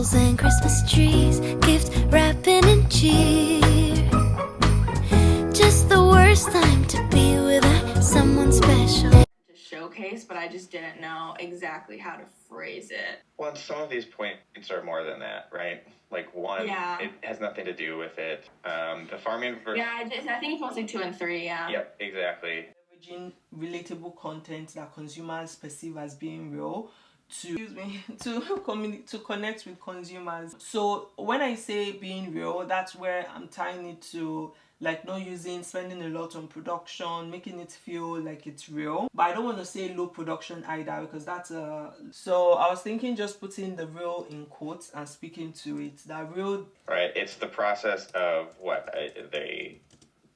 candles and Christmas trees, gift wrapping and cheer. Just the worst time to be without someone special. Showcase, but I just didn't know exactly how to phrase it. Well, some of these points are more than that, right? Like one, it has nothing to do with it. The farming version. Yeah, I think it's mostly 2 and 3. Yeah. Yep, exactly. Leveraging relatable content that consumers perceive as being real to connect with consumers. So when I say being real, that's where I'm tying it to like not spending a lot on production, making it feel like it's real. But I don't want to say low production either, because that's so I was thinking just putting the real in quotes and speaking to it. That real, right? It's the process of what they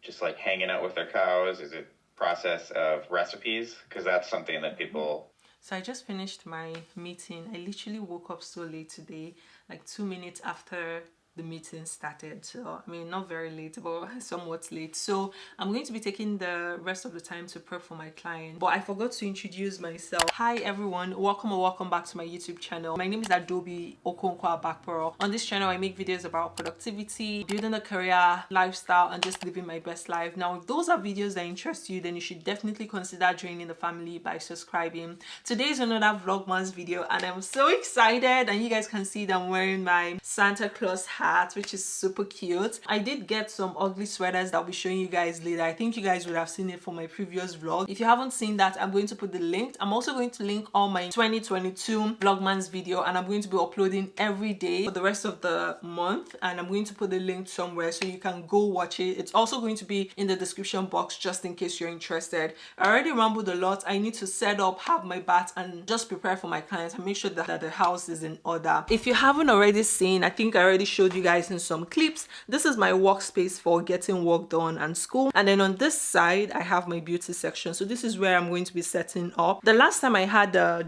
just like hanging out with their cows. Is it process of recipes? Because that's something that people. So I just finished my meeting. I literally woke up so late today, like 2 minutes after the meeting started. So I mean, not very late, but somewhat late. So I'm going to be taking the rest of the time to prep for my client, but I forgot to introduce myself. Hi everyone, welcome back to my YouTube channel. My name is Adobe Okonkwo Abakporo. On this channel I make videos about productivity, building a career, lifestyle, and just living my best life. Now if those are videos that interest you, then you should definitely consider joining the family by subscribing. Today is another Vlogmas video and I'm so excited, and you guys can see that I'm wearing my Santa Claus hat, which is super cute. I did get some ugly sweaters that I'll be showing you guys later. I think you guys would have seen it from my previous vlog. If you haven't seen that, I'm going to put the link. I'm also going to link all my 2022 Vlogmas video, and I'm going to be uploading every day for the rest of the month, and I'm going to put the link somewhere so you can go watch it. It's also going to be in the description box just in case you're interested. I already rambled a lot. I need to set up, have my bath, and just prepare for my clients and make sure that the house is in order. If you haven't already seen, I think I already showed you guys in some clips, this is my workspace for getting work done and school, and then on this side I have my beauty section. So this is where I'm going to be setting up. The last time I had a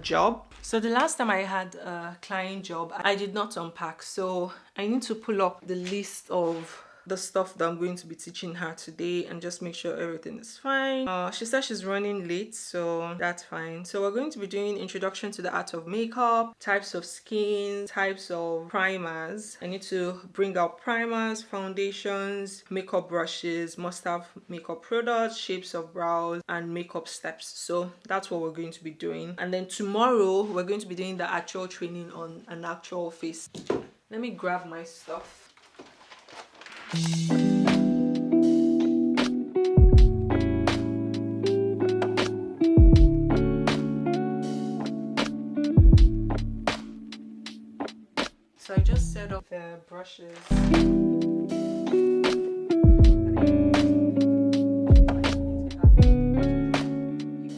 client job, I did not unpack, so I need to pull up the list of the stuff that I'm going to be teaching her today and just make sure everything is fine. She said she's running late, so that's fine. So we're going to be doing introduction to the art of makeup, types of skin, types of primers. I need to bring out primers, foundations, makeup brushes, must-have makeup products, shapes of brows, and makeup steps. So that's what we're going to be doing. And then tomorrow we're going to be doing the actual training on an actual face. Let me grab my stuff. So I just set up the brushes.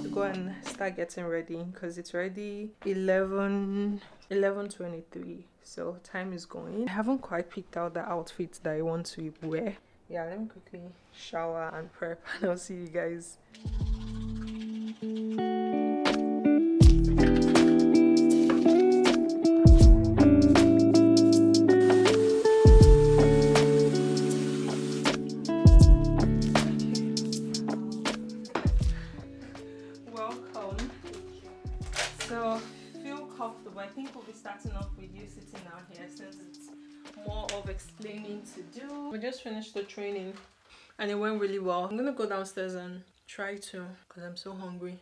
To go and start getting ready because it's already 11:23. So time is going. I haven't quite picked out the outfit that I want to wear. Yeah, let me quickly shower and prep and I'll see you guys. Welcome. So feel comfortable. I think we'll be starting off with you sitting down here since it's more of explaining to do. We just finished the training and it went really well. I'm gonna go downstairs and try to, because I'm so hungry.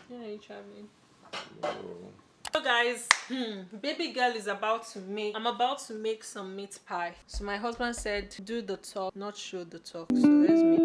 Yeah, you traveling. So guys, baby girl is about to make, I'm about to make some meat pie. So my husband said do the talk, not show the talk. So let's make.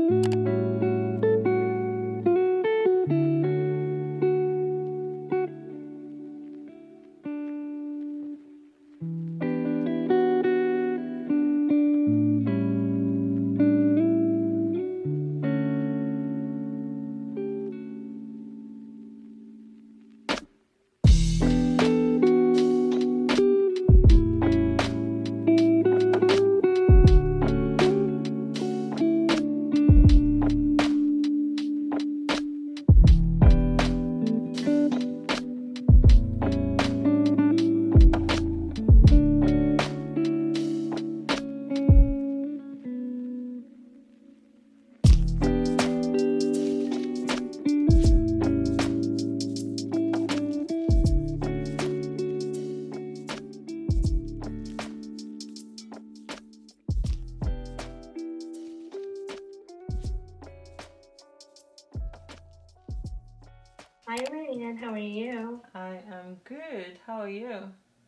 Hi, Marianne. How are you? I am good. How are you?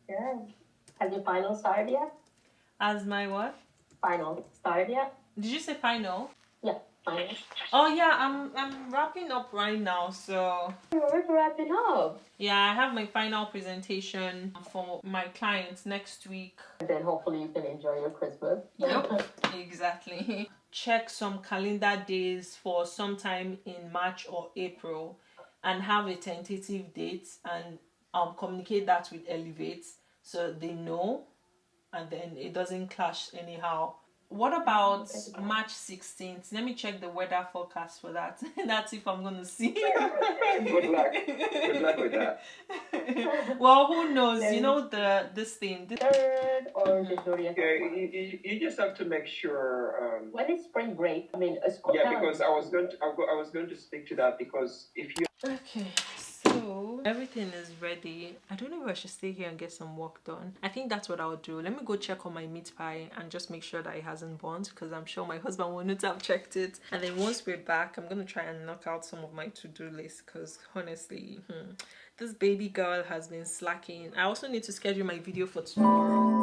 Good. Has your final started yet? As my what? Final started yet? Did you say final? Yeah, final. Oh yeah, I'm wrapping up right now, so We're wrapping up. yeah, I have my final presentation for my clients next week. And then hopefully you can enjoy your Christmas. Yep, exactly. Check some calendar days for sometime in March or April and have a tentative date and communicate that with Elevate so they know and then it doesn't clash anyhow. What about March 16th? Let me check the weather forecast for that. That's if I'm gonna see. Good luck. Good luck with that. Well, who knows? You know this thing. Third or the 30th? Yeah, you just have to make sure. When is spring break? I mean, a school. Yeah, because I was going to speak to that because if you. Okay, so everything is ready. I don't know if I should stay here and get some work done. I think that's what I'll do. Let me go check on my meat pie and just make sure that it hasn't burnt because I'm sure my husband will not have checked it. And then once we're back, I'm gonna try and knock out some of my to-do list because honestly, this baby girl has been slacking. I also need to schedule my video for tomorrow.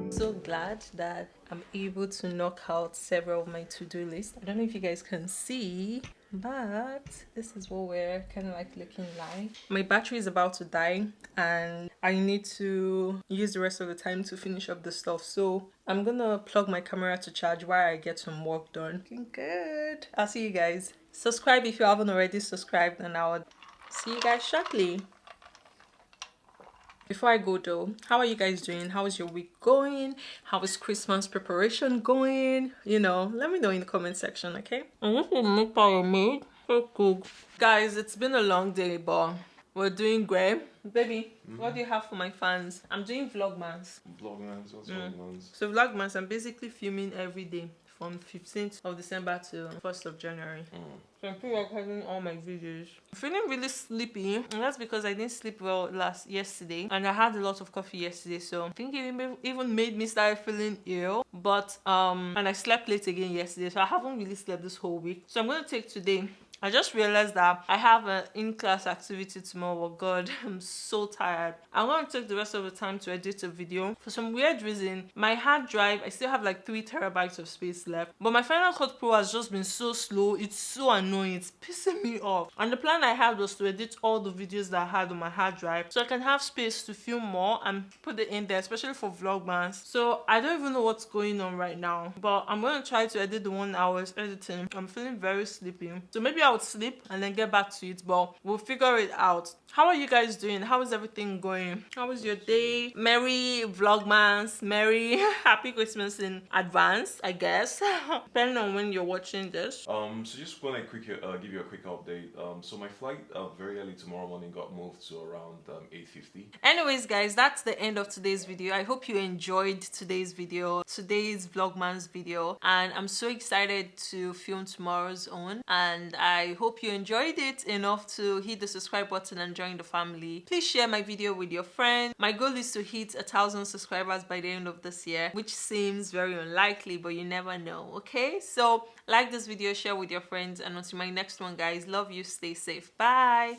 So glad that I'm able to knock out several of my to-do lists. I don't know if you guys can see, but this is what we're kind of like looking like. My battery is about to die and I need to use the rest of the time to finish up the stuff, so I'm gonna plug my camera to charge while I get some work done. Looking good. I'll see you guys. Subscribe if you haven't already subscribed and I'll see you guys shortly. Before I go though, how are you guys doing? How is your week going? How is Christmas preparation going? You know, let me know in the comment section, okay? And this is meat pie I made. So cool. Guys, it's been a long day, but we're doing great. Baby, what do you have for my fans? I'm doing Vlogmas. VLOGMAS, what's VLOGMAS? So Vlogmas, I'm basically filming every day from 15th of December to 1st of January. So I'm pretty like having all my videos. I'm feeling really sleepy, and that's because I didn't sleep well yesterday, and I had a lot of coffee yesterday, so I think it even made me start feeling ill. But and I slept late again yesterday, so I haven't really slept this whole week. So I'm gonna take today. I just realized that I have an in-class activity tomorrow. Oh God, I'm so tired. I'm going to take the rest of the time to edit a video. For some weird reason, my hard drive, I still have like 3 terabytes of space left. But my Final Cut Pro has just been so slow. It's so annoying. It's pissing me off. And the plan I had was to edit all the videos that I had on my hard drive so I can have space to film more and put it in there, especially for Vlogmas. So I don't even know what's going on right now. But I'm going to try to edit the one I was editing. I'm feeling very sleepy. So maybe I would sleep and then get back to it, but we'll figure it out. How are you guys doing? How is everything going? How was your day? Merry Vlogmas, Merry Happy Christmas in advance, I guess, depending on when you're watching this. So just want to give you a quick update. So my flight very early tomorrow morning got moved to around 8:50. Anyways guys, that's the end of today's video. I hope you enjoyed today's Vlogmas video, and I'm so excited to film tomorrow's own, and I hope you enjoyed it enough to hit the subscribe button and join the family. Please share my video with your friends. My goal is to hit 1,000 subscribers by the end of this year, which seems very unlikely, but you never know. Okay, so like this video, share with your friends, and until my next one guys, love you, stay safe, bye.